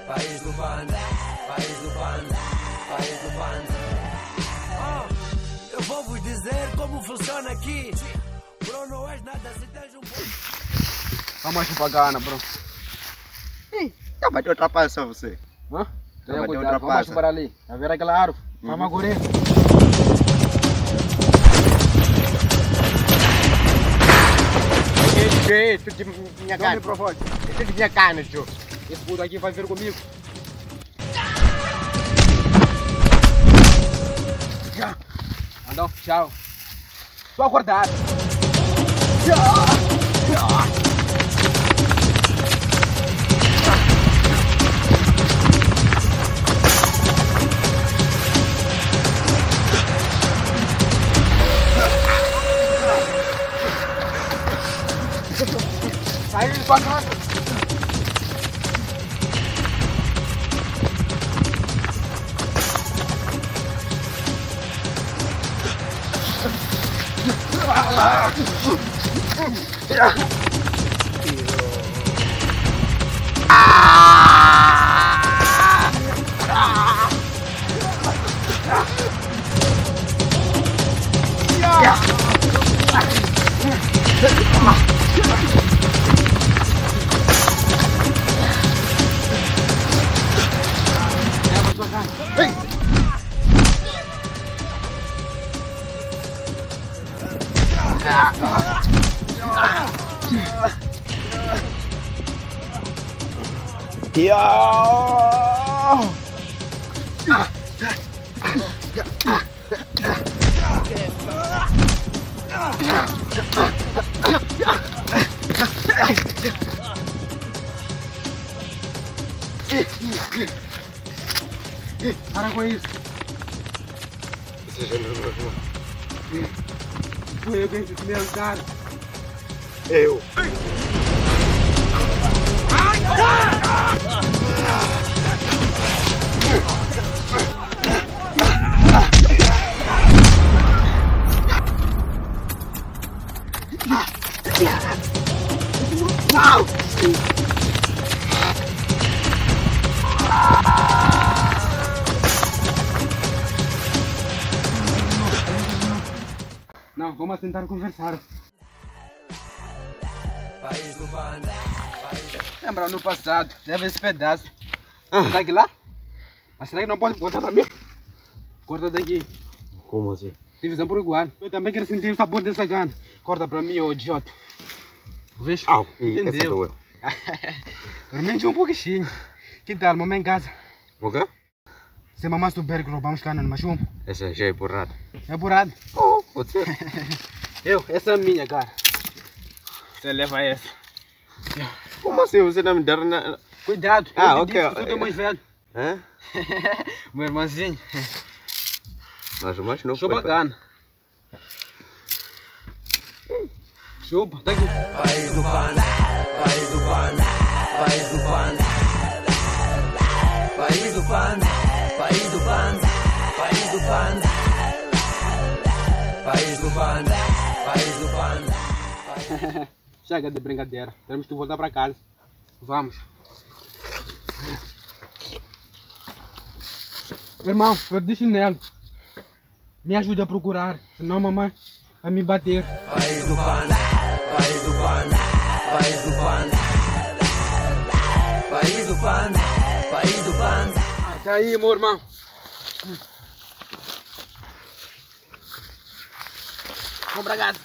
País do Panda, país do Panda, país do Panda. Eu vou vos dizer como funciona aqui. Bro, não és nada se tens um pouco. Vamos pagana, bro. Ih, já vai ter ultrapassa você. Hã? Tenha Vamos cuidado, para para ali. Tá vendo aquela árvore? Vamos agora. Isso de minha cara. Isso de minha carne, tio. Esse puto aqui vai vir comigo. Andão, tchau. Tô acordado. Sai de sua casa. Para com isso. Foi eu quem te comeu, cara. Eu. Não, vamos tentar conversar. País do Panda. Lembra no passado, leva esse pedaço. Tá aqui lá? Mas será que não pode cortar também? Corta daqui. Como assim? Divisão por igual. Eu também quero sentir o sabor dessa carne. Corta pra mim, ô idiota. Veja? Entendeu? Dormente um pouquinho. Que tal, mamãe em casa? O quê? Se mamãe souber que roubamos carne no machumbo. Essa já é burrada. É burrado. Oh, pode ser. Essa é minha, cara. Você leva essa. Como assim? Você não me dá nada? Cuidado. Ok. Eu sou mais velho. Hã? Meu irmãozinho. Mas não Sou foi. bacana. Chupa, tá aqui. País do Panda, país do Panda, país do Panda. País do Panda, país do Panda, país do Panda. País do Panda, país do Panda. Chega de brincadeira. Temos que voltar pra casa. Vamos. Irmão, perdi chinelo. Me ajuda a procurar, senão mamãe vai me bater. País do Panda, país do Panda, país do Panda. País do Panda, país do Panda. Tá aí, meu irmão. Vamos pra casa.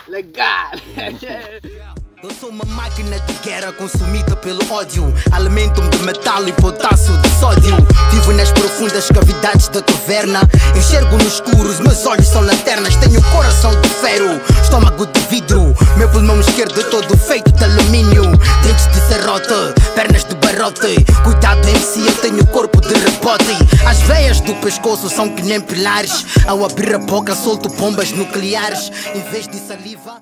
Legal. Eu sou uma máquina de guerra consumida pelo ódio. Alimento-me de metal e potássio de sódio. Vivo nas profundas cavidades da caverna. Enxergo no escuro, os meus olhos são lanternas. Tenho um coração de ferro, estômago de vidro. Meu pulmão esquerdo é todo feito de alumínio. Dentes de serrote, pernas de barrote. Cuidado MC, eu tenho corpo de rebote. As veias do pescoço são que nem pilares. Ao abrir a boca solto bombas nucleares. Em vez de saliva